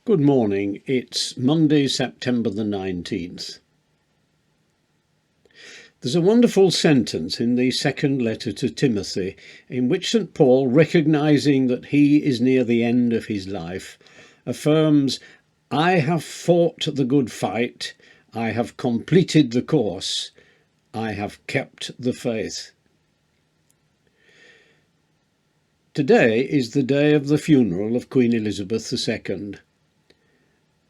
Good morning. It's Monday, September the 19th. There's a wonderful sentence in the second letter to Timothy in which St. Paul, recognizing that he is near the end of his life, affirms, "I have fought the good fight, I have completed the course, I have kept the faith." Today is the day of the funeral of Queen Elizabeth II.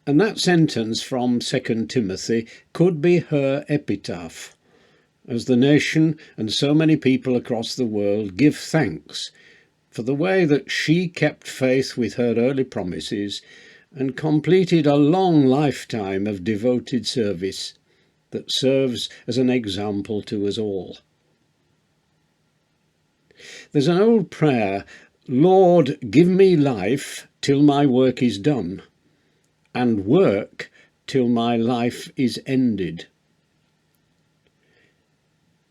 And that sentence from 2 Timothy could be her epitaph, as the nation and so many people across the world give thanks for the way that she kept faith with her early promises and completed a long lifetime of devoted service that serves as an example to us all. There's an old prayer, "Lord, give me life till my work is done, and work till my life is ended."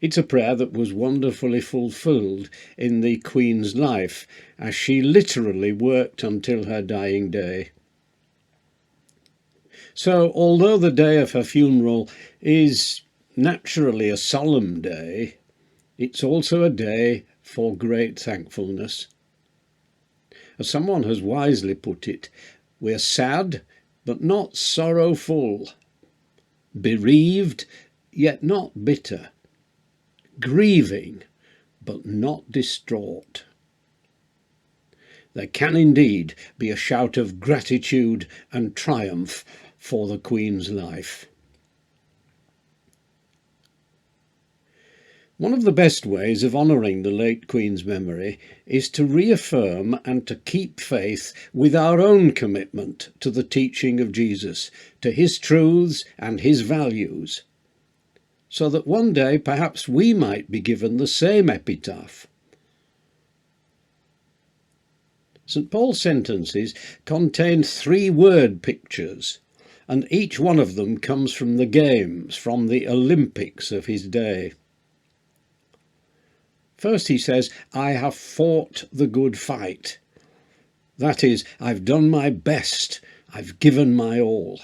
It's a prayer that was wonderfully fulfilled in the Queen's life, as she literally worked until her dying day. So, although the day of her funeral is naturally a solemn day, it's also a day for great thankfulness. As someone has wisely put it, we're sad but not sorrowful, bereaved yet not bitter, grieving but not distraught. There can indeed be a shout of gratitude and triumph for the Queen's life. One of the best ways of honouring the late Queen's memory is to reaffirm and to keep faith with our own commitment to the teaching of Jesus, to his truths and his values, so that one day perhaps we might be given the same epitaph. St. Paul's sentences contain 3 word pictures, and each one of them comes from the games, from the Olympics of his day. First he says, "I have fought the good fight." That is, I've done my best, I've given my all.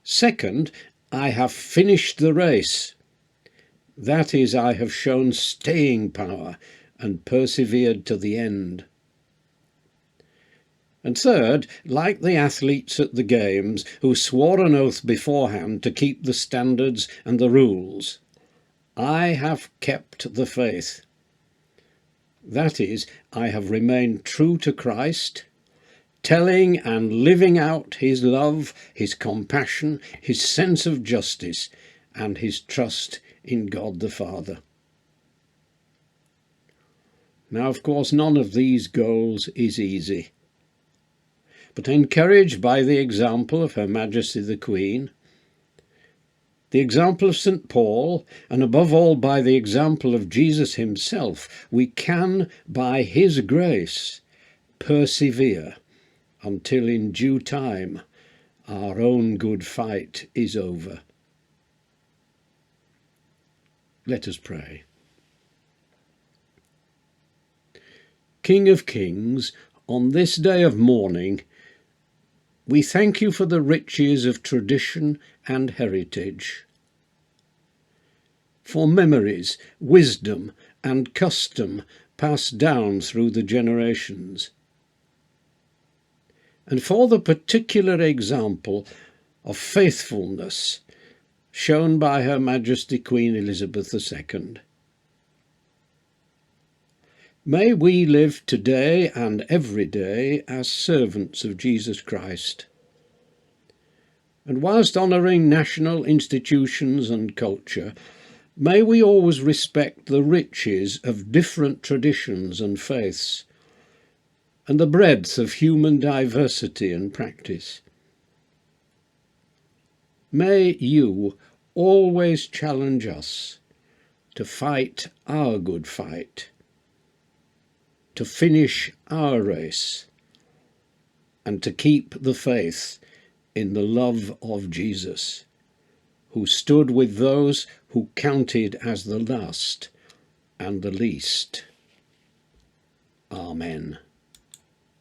Second, "I have finished the race." That is, I have shown staying power and persevered to the end. And third, like the athletes at the games who swore an oath beforehand to keep the standards and the rules, I have kept the faith. That is, I have remained true to Christ, telling and living out his love, his compassion, his sense of justice, and his trust in God the Father. Now, of course, none of these goals is easy. But encouraged by the example of Her Majesty the Queen, the example of St. Paul, and above all by the example of Jesus himself, we can, by his grace, persevere until in due time our own good fight is over. Let us pray. King of Kings, on this day of mourning, we thank you for the riches of tradition and heritage, for memories, wisdom, and custom passed down through the generations, and for the particular example of faithfulness shown by Her Majesty Queen Elizabeth II. May we live today and every day as servants of Jesus Christ. And whilst honouring national institutions and culture, may we always respect the riches of different traditions and faiths, and the breadth of human diversity and practice. May you always challenge us to fight our good fight, to finish our race, and to keep the faith in the love of Jesus, who stood with those who counted as the last and the least. Amen.